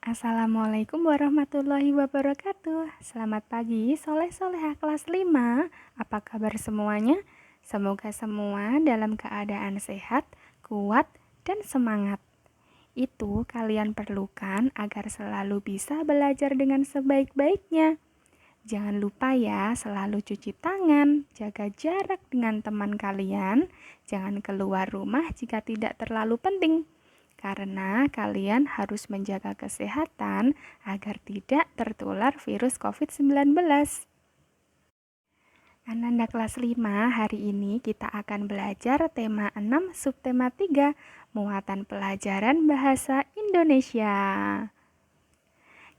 Assalamualaikum warahmatullahi wabarakatuh. Selamat pagi, soleh-soleha kelas 5. Apa kabar semuanya? Semoga semua dalam keadaan sehat, kuat, dan semangat. Itu kalian perlukan agar selalu bisa belajar dengan sebaik-baiknya. Jangan lupa ya, selalu cuci tangan, jaga jarak dengan teman kalian, jangan keluar rumah jika tidak terlalu penting. Karena kalian harus menjaga kesehatan agar tidak tertular virus COVID-19. Ananda kelas 5, hari ini kita akan belajar tema 6 subtema 3, muatan pelajaran bahasa Indonesia.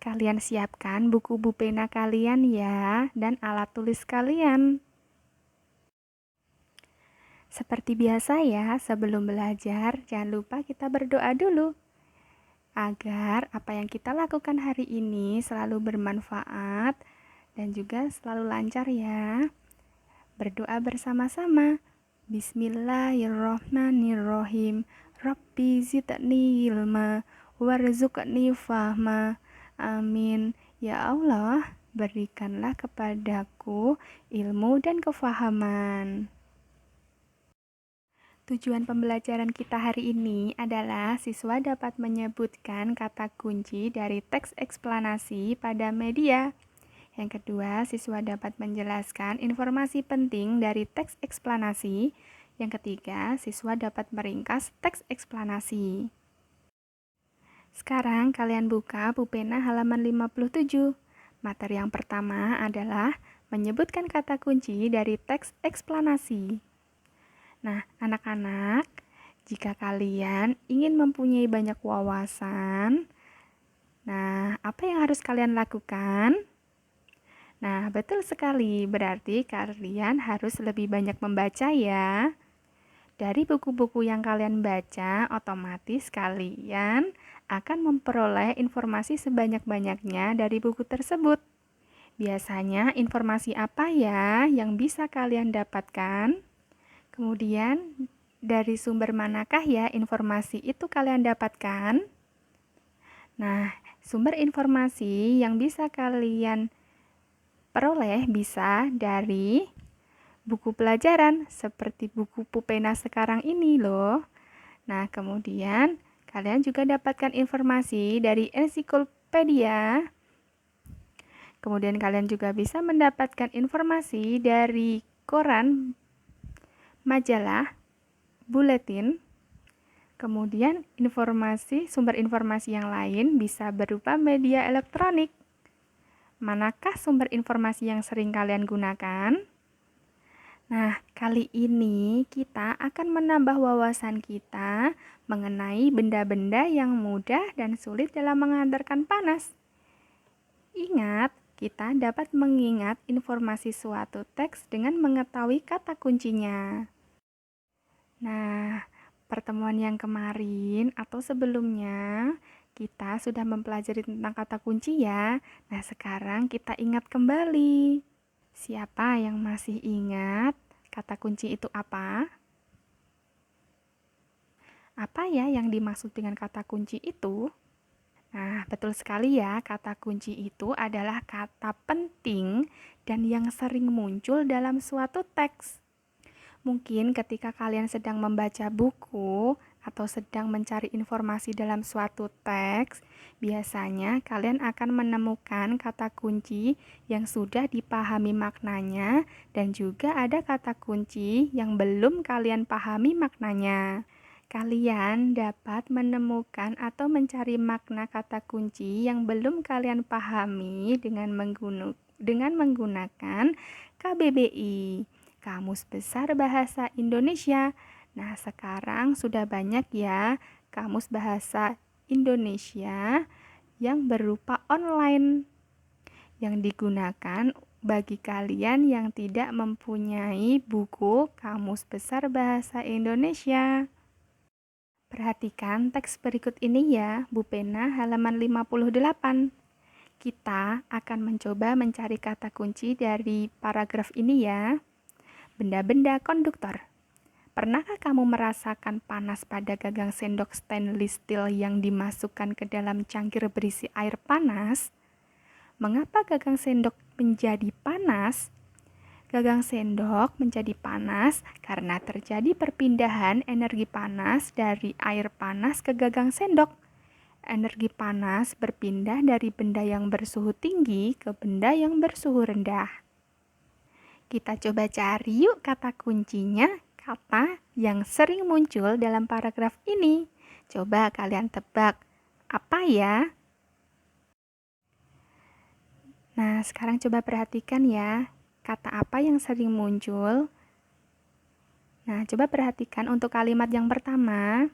Kalian siapkan buku pena kalian ya, dan alat tulis kalian. Seperti biasa ya, sebelum belajar jangan lupa kita berdoa dulu agar apa yang kita lakukan hari ini selalu bermanfaat dan juga selalu lancar ya. Berdoa bersama-sama. Bismillahirrohmanirrohim. Rabbi zidni ilma warzuqni fahma. Amin. Ya Allah, berikanlah kepadaku ilmu dan kefahaman. Tujuan pembelajaran kita hari ini adalah siswa dapat menyebutkan kata kunci dari teks eksplanasi pada media. Yang kedua, siswa dapat menjelaskan informasi penting dari teks eksplanasi. Yang ketiga, siswa dapat meringkas teks eksplanasi. Sekarang kalian buka pena halaman 57. Materi yang pertama adalah menyebutkan kata kunci dari teks eksplanasi. Nah, anak-anak, jika kalian ingin mempunyai banyak wawasan, apa yang harus kalian lakukan? Nah, betul sekali, berarti kalian harus lebih banyak membaca ya. Dari buku-buku yang kalian baca, otomatis kalian akan memperoleh informasi sebanyak-banyaknya dari buku tersebut. Biasanya informasi apa ya yang bisa kalian dapatkan? Kemudian, dari sumber manakah ya informasi itu kalian dapatkan? Nah, sumber informasi yang bisa kalian peroleh bisa dari buku pelajaran seperti buku pena sekarang ini loh. Nah, kemudian kalian juga dapatkan informasi dari ensiklopedia. Kemudian kalian juga bisa mendapatkan informasi dari koran, majalah, buletin. Kemudian sumber informasi yang lain bisa berupa media elektronik. Manakah sumber informasi yang sering kalian gunakan? Nah, kali ini kita akan menambah wawasan kita mengenai benda-benda yang mudah dan sulit dalam menghantarkan panas. Ingat, kita dapat mengingat informasi suatu teks dengan mengetahui kata kuncinya. Nah, pertemuan yang kemarin atau sebelumnya kita sudah mempelajari tentang kata kunci ya. Nah, sekarang kita ingat kembali. Siapa yang masih ingat kata kunci itu apa? Apa ya yang dimaksud dengan kata kunci itu? Nah, betul sekali ya, kata kunci itu adalah kata penting dan yang sering muncul dalam suatu teks. Mungkin ketika kalian sedang membaca buku atau sedang mencari informasi dalam suatu teks, biasanya kalian akan menemukan kata kunci yang sudah dipahami maknanya dan juga ada kata kunci yang belum kalian pahami maknanya. Kalian dapat menemukan atau mencari makna kata kunci yang belum kalian pahami dengan menggunakan KBBI. Kamus Besar Bahasa Indonesia. Nah, sekarang sudah banyak ya kamus bahasa Indonesia yang berupa online yang digunakan bagi kalian yang tidak mempunyai buku Kamus Besar Bahasa Indonesia. Perhatikan teks berikut ini ya, Bu Pena halaman 58. Kita akan mencoba mencari kata kunci dari paragraf ini ya. Benda-benda konduktor. Pernahkah kamu merasakan panas pada gagang sendok stainless steel yang dimasukkan ke dalam cangkir berisi air panas? Mengapa gagang sendok menjadi panas? Gagang sendok menjadi panas karena terjadi perpindahan energi panas dari air panas ke gagang sendok. Energi panas berpindah dari benda yang bersuhu tinggi ke benda yang bersuhu rendah. Kita coba cari yuk kata kuncinya, kata yang sering muncul dalam paragraf ini. Coba kalian tebak, apa ya? Nah, sekarang coba perhatikan ya, kata apa yang sering muncul. Nah, coba perhatikan untuk kalimat yang pertama.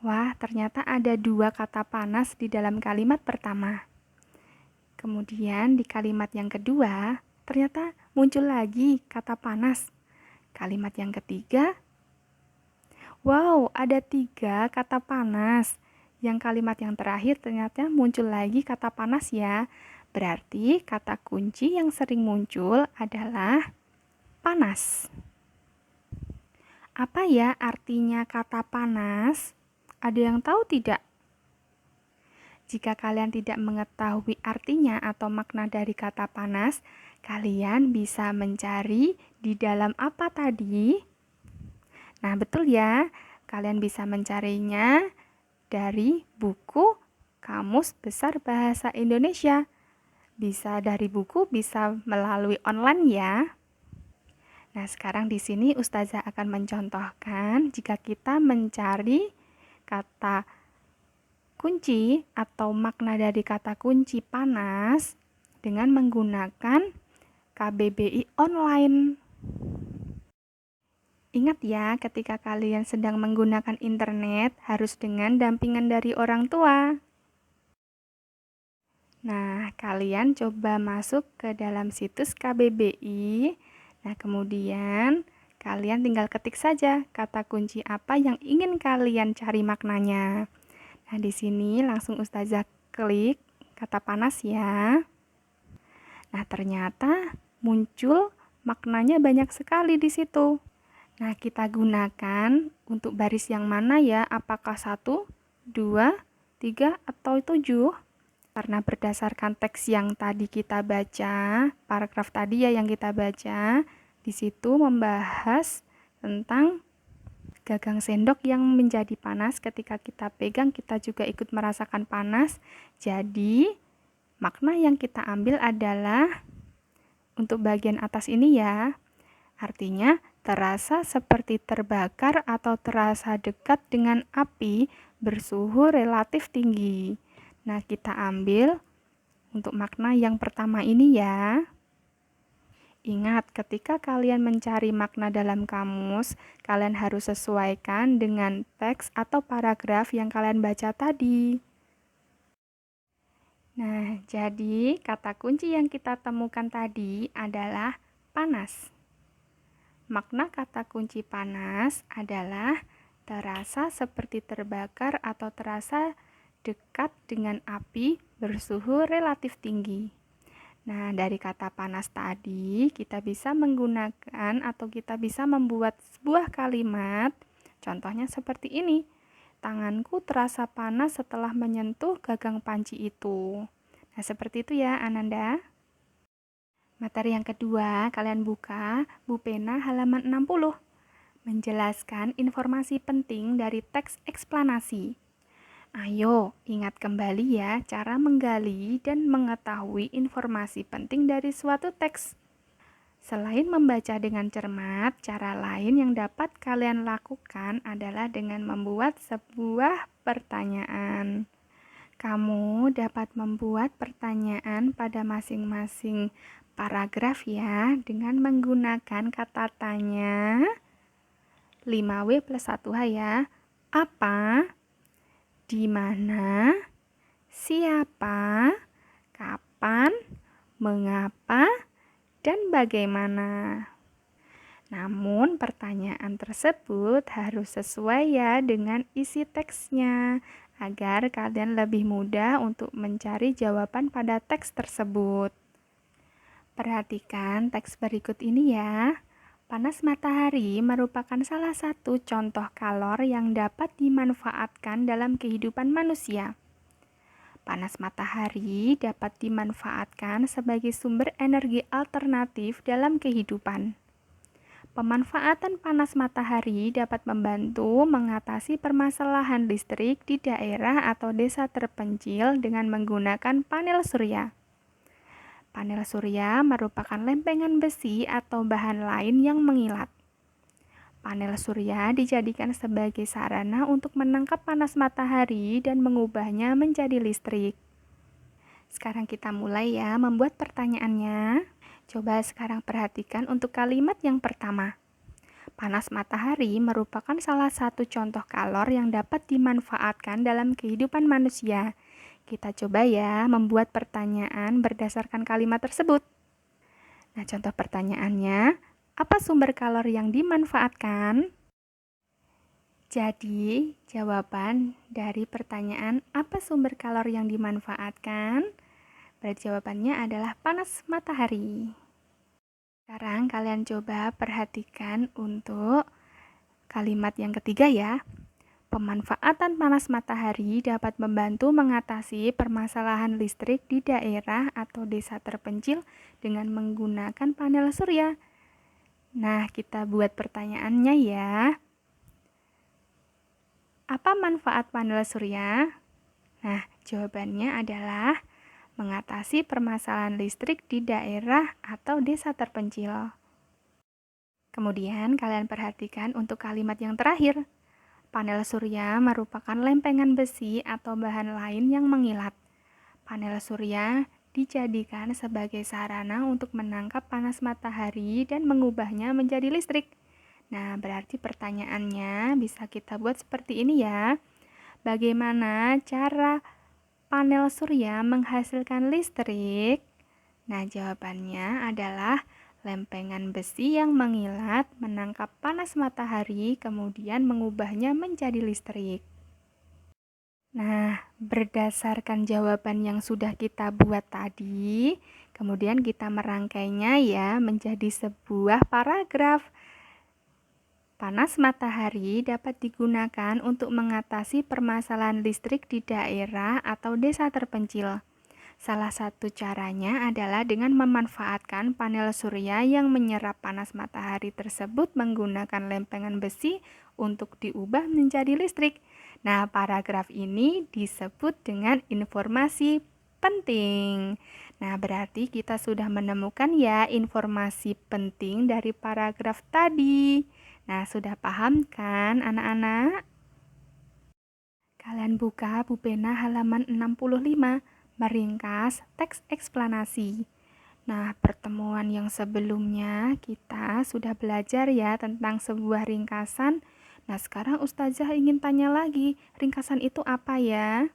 Wah, ternyata ada 2 kata panas di dalam kalimat pertama. Kemudian di kalimat yang kedua, ternyata muncul lagi kata panas. Kalimat yang ketiga, wow, ada 3 kata panas. Yang kalimat yang terakhir ternyata muncul lagi kata panas ya. Berarti kata kunci yang sering muncul adalah panas. Apa ya artinya kata panas? Ada yang tahu tidak? Jika kalian tidak mengetahui artinya atau makna dari kata panas, kalian bisa mencari di dalam apa tadi? Nah, betul ya. Kalian bisa mencarinya dari buku Kamus Besar Bahasa Indonesia. Bisa dari buku, bisa melalui online ya. Nah, sekarang di sini Ustazah akan mencontohkan jika kita mencari kata kunci atau makna dari kata kunci panas dengan menggunakan KBBI online. Ingat ya, ketika kalian sedang menggunakan internet, harus dengan dampingan dari orang tua. Nah, kalian coba masuk ke dalam situs KBBI. Nah, kemudian kalian tinggal ketik saja kata kunci apa yang ingin kalian cari maknanya. Nah, di sini langsung Ustazah klik kata panas ya. Nah, ternyata muncul maknanya banyak sekali di situ. Nah, kita gunakan untuk baris yang mana ya? Apakah 1, 2, 3, atau 7? Karena berdasarkan teks yang tadi kita baca, paragraf tadi ya yang kita baca, di situ membahas tentang gagang sendok yang menjadi panas ketika kita pegang, kita juga ikut merasakan panas. Jadi, makna yang kita ambil adalah untuk bagian atas ini ya. Artinya, terasa seperti terbakar atau terasa dekat dengan api bersuhu relatif tinggi. Nah, kita ambil untuk makna yang pertama ini ya. Ingat, ketika kalian mencari makna dalam kamus, kalian harus sesuaikan dengan teks atau paragraf yang kalian baca tadi. Nah, jadi kata kunci yang kita temukan tadi adalah panas. Makna kata kunci panas adalah terasa seperti terbakar atau terasa dekat dengan api bersuhu relatif tinggi. Nah, dari kata panas tadi, kita bisa menggunakan atau kita bisa membuat sebuah kalimat. Contohnya seperti ini. Tanganku terasa panas setelah menyentuh gagang panci itu. Nah, seperti itu ya, Ananda. Materi yang kedua, kalian buka Bu Pena halaman 60. Menjelaskan informasi penting dari teks eksplanasi. Ayo, ingat kembali ya cara menggali dan mengetahui informasi penting dari suatu teks. Selain membaca dengan cermat, cara lain yang dapat kalian lakukan adalah dengan membuat sebuah pertanyaan. Kamu dapat membuat pertanyaan pada masing-masing paragraf ya dengan menggunakan kata tanya 5W plus 1H ya. Apa? Di mana, siapa, kapan, mengapa, dan bagaimana. Namun pertanyaan tersebut harus sesuai ya dengan isi teksnya agar kalian lebih mudah untuk mencari jawaban pada teks tersebut. Perhatikan teks berikut ini ya. Panas matahari merupakan salah satu contoh kalor yang dapat dimanfaatkan dalam kehidupan manusia. Panas matahari dapat dimanfaatkan sebagai sumber energi alternatif dalam kehidupan. Pemanfaatan panas matahari dapat membantu mengatasi permasalahan listrik di daerah atau desa terpencil dengan menggunakan panel surya. Panel surya merupakan lempengan besi atau bahan lain yang mengilat. Panel surya dijadikan sebagai sarana untuk menangkap panas matahari dan mengubahnya menjadi listrik. Sekarang kita mulai ya membuat pertanyaannya. Coba sekarang perhatikan untuk kalimat yang pertama. Panas matahari merupakan salah satu contoh kalor yang dapat dimanfaatkan dalam kehidupan manusia. Kita coba ya membuat pertanyaan berdasarkan kalimat tersebut. Nah, contoh pertanyaannya, apa sumber kalor yang dimanfaatkan? Jadi, jawaban dari pertanyaan apa sumber kalor yang dimanfaatkan? Berarti jawabannya adalah panas matahari. Sekarang kalian coba perhatikan untuk kalimat yang ketiga ya. Pemanfaatan panas matahari dapat membantu mengatasi permasalahan listrik di daerah atau desa terpencil dengan menggunakan panel surya. Nah, kita buat pertanyaannya ya. Apa manfaat panel surya? Nah, jawabannya adalah mengatasi permasalahan listrik di daerah atau desa terpencil. Kemudian kalian perhatikan untuk kalimat yang terakhir. Panel surya merupakan lempengan besi atau bahan lain yang mengilat. Panel surya dijadikan sebagai sarana untuk menangkap panas matahari dan mengubahnya menjadi listrik. Nah, berarti pertanyaannya bisa kita buat seperti ini ya. Bagaimana cara panel surya menghasilkan listrik? Nah, jawabannya adalah lempengan besi yang mengilat menangkap panas matahari kemudian mengubahnya menjadi listrik. Nah, berdasarkan jawaban yang sudah kita buat tadi, kemudian kita merangkainya ya menjadi sebuah paragraf. Panas matahari dapat digunakan untuk mengatasi permasalahan listrik di daerah atau desa terpencil. Salah satu caranya adalah dengan memanfaatkan panel surya yang menyerap panas matahari tersebut menggunakan lempengan besi untuk diubah menjadi listrik. Nah, paragraf ini disebut dengan informasi penting. Nah, berarti kita sudah menemukan ya informasi penting dari paragraf tadi. Nah, sudah paham kan anak-anak? Kalian buka buku pena halaman 65, meringkas teks eksplanasi. Nah, pertemuan yang sebelumnya kita sudah belajar ya tentang sebuah ringkasan. Nah, sekarang Ustazah ingin tanya lagi, ringkasan itu apa ya?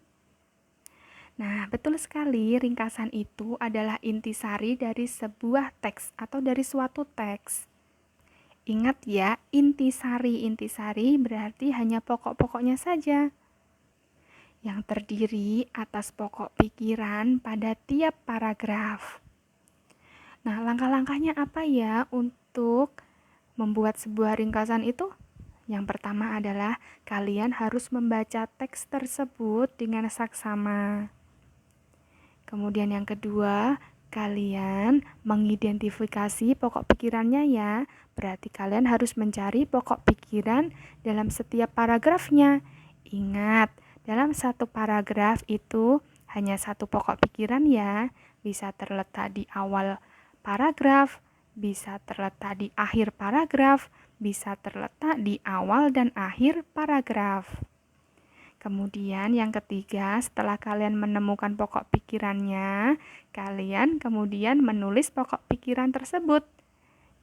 Nah, betul sekali, ringkasan itu adalah intisari dari sebuah teks atau dari suatu teks. Ingat ya, intisari. Intisari berarti hanya pokok-pokoknya saja yang terdiri atas pokok pikiran pada tiap paragraf. Nah, langkah-langkahnya apa ya untuk membuat sebuah ringkasan itu? Yang pertama adalah kalian harus membaca teks tersebut dengan saksama. Kemudian yang kedua, kalian mengidentifikasi pokok pikirannya ya. Berarti kalian harus mencari pokok pikiran dalam setiap paragrafnya. Ingat, dalam satu paragraf itu hanya satu pokok pikiran ya. Bisa terletak di awal paragraf, bisa terletak di akhir paragraf, bisa terletak di awal dan akhir paragraf. Kemudian yang ketiga, setelah kalian menemukan pokok pikirannya, kalian kemudian menulis pokok pikiran tersebut.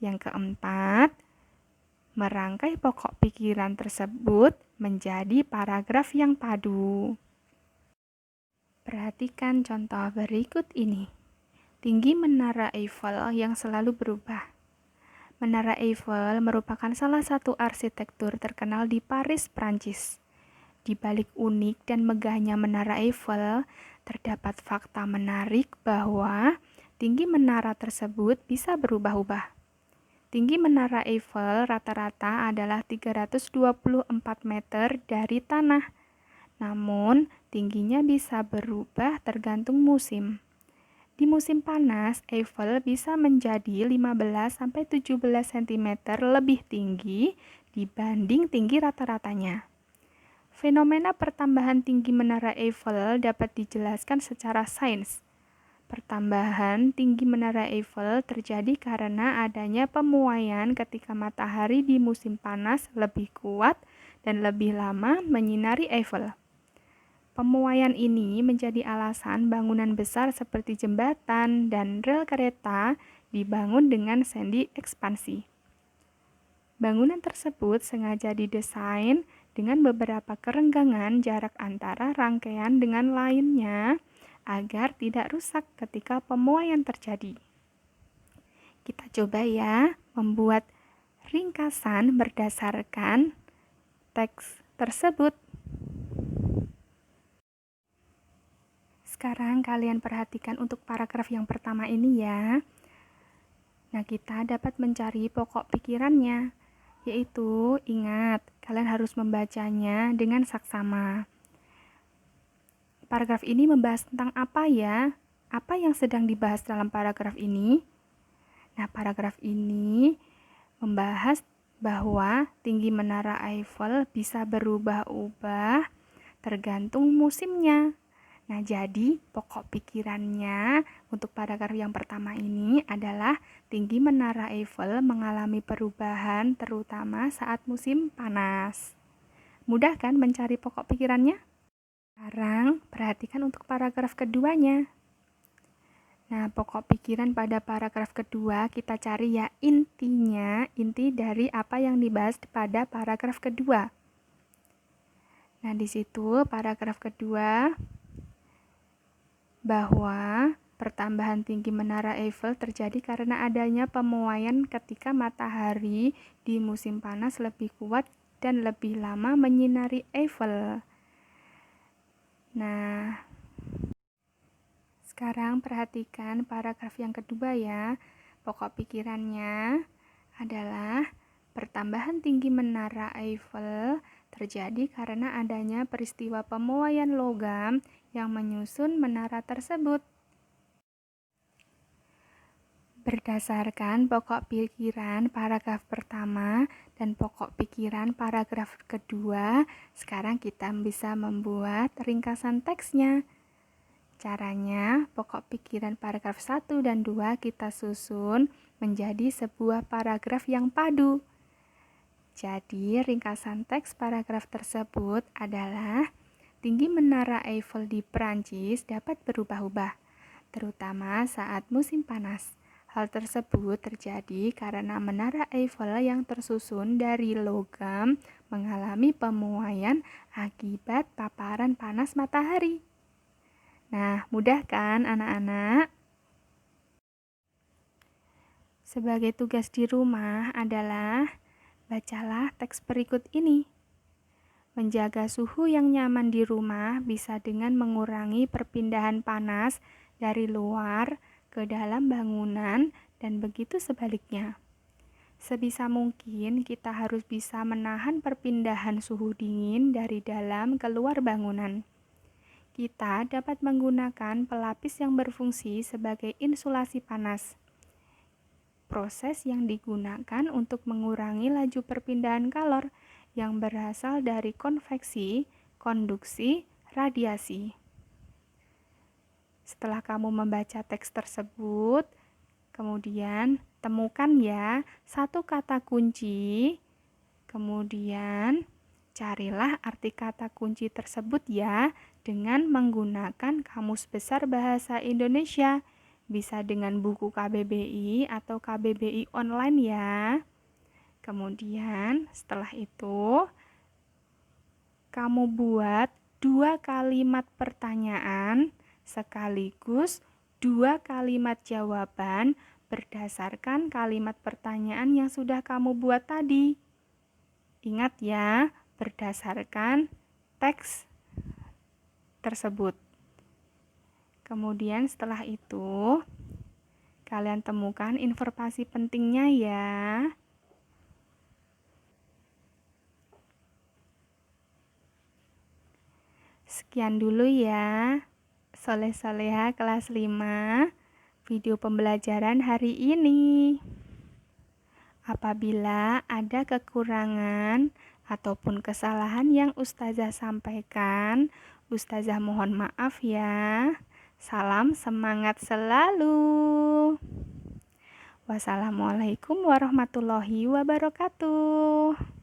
Yang keempat, merangkai pokok pikiran tersebut menjadi paragraf yang padu. Perhatikan contoh berikut ini. Tinggi Menara Eiffel yang selalu berubah. Menara Eiffel merupakan salah satu arsitektur terkenal di Paris, Prancis. Di balik unik dan megahnya Menara Eiffel, terdapat fakta menarik bahwa tinggi menara tersebut bisa berubah-ubah. Tinggi Menara Eiffel rata-rata adalah 324 meter dari tanah. Namun, tingginya bisa berubah tergantung musim. Di musim panas, Eiffel bisa menjadi 15-17 cm lebih tinggi dibanding tinggi rata-ratanya. Fenomena pertambahan tinggi Menara Eiffel dapat dijelaskan secara sains. Pertambahan tinggi Menara Eiffel terjadi karena adanya pemuaian ketika matahari di musim panas lebih kuat dan lebih lama menyinari Eiffel. Pemuaian ini menjadi alasan bangunan besar seperti jembatan dan rel kereta dibangun dengan sendi ekspansi. Bangunan tersebut sengaja didesain dengan beberapa kerenggangan jarak antara rangkaian dengan lainnya agar tidak rusak ketika pemuaian terjadi. Kita coba ya membuat ringkasan berdasarkan teks tersebut. Sekarang kalian perhatikan untuk paragraf yang pertama ini ya. Nah, kita dapat mencari pokok pikirannya, yaitu ingat, kalian harus membacanya dengan saksama. Paragraf ini membahas tentang apa ya? Apa yang sedang dibahas dalam paragraf ini? Nah, paragraf ini membahas bahwa tinggi Menara Eiffel bisa berubah-ubah tergantung musimnya. Nah, jadi pokok pikirannya untuk paragraf yang pertama ini adalah tinggi Menara Eiffel mengalami perubahan terutama saat musim panas. Mudah kan mencari pokok pikirannya? Sekarang perhatikan untuk paragraf keduanya. Nah, pokok pikiran pada paragraf kedua kita cari ya intinya, inti dari apa yang dibahas pada paragraf kedua. Nah, di situ paragraf kedua bahwa pertambahan tinggi Menara Eiffel terjadi karena adanya pemuaian ketika matahari di musim panas lebih kuat dan lebih lama menyinari Eiffel. Nah, sekarang perhatikan paragraf yang kedua ya. Pokok pikirannya adalah pertambahan tinggi Menara Eiffel terjadi karena adanya peristiwa pemuaian logam yang menyusun menara tersebut. Berdasarkan pokok pikiran paragraf pertama dan pokok pikiran paragraf kedua, sekarang kita bisa membuat ringkasan teksnya. Caranya, pokok pikiran paragraf 1 dan 2 kita susun menjadi sebuah paragraf yang padu. Jadi, ringkasan teks paragraf tersebut adalah tinggi Menara Eiffel di Prancis dapat berubah-ubah, terutama saat musim panas. Hal tersebut terjadi karena Menara Eiffel yang tersusun dari logam mengalami pemuaian akibat paparan panas matahari. Nah, mudah kan anak-anak? Sebagai tugas di rumah adalah bacalah teks berikut ini. Menjaga suhu yang nyaman di rumah bisa dengan mengurangi perpindahan panas dari luar ke dalam bangunan dan begitu sebaliknya. Sebisa mungkin kita harus bisa menahan perpindahan suhu dingin dari dalam ke luar bangunan. Kita dapat menggunakan pelapis yang berfungsi sebagai insulasi panas. Proses yang digunakan untuk mengurangi laju perpindahan kalor yang berasal dari konveksi, konduksi, radiasi. Setelah kamu membaca teks tersebut, kemudian temukan ya satu kata kunci, kemudian carilah arti kata kunci tersebut ya dengan menggunakan Kamus Besar Bahasa Indonesia. Bisa dengan buku KBBI atau KBBI online ya. Kemudian setelah itu kamu buat 2 kalimat pertanyaan sekaligus 2 kalimat jawaban berdasarkan kalimat pertanyaan yang sudah kamu buat tadi. Ingat ya, berdasarkan teks tersebut. Kemudian setelah itu Kalian temukan informasi pentingnya ya. Sekian dulu ya. Soleh-soleha kelas 5 video pembelajaran hari ini. Apabila ada kekurangan ataupun kesalahan yang Ustazah sampaikan, Ustazah mohon maaf ya. Salam semangat selalu. Wassalamualaikum warahmatullahi wabarakatuh.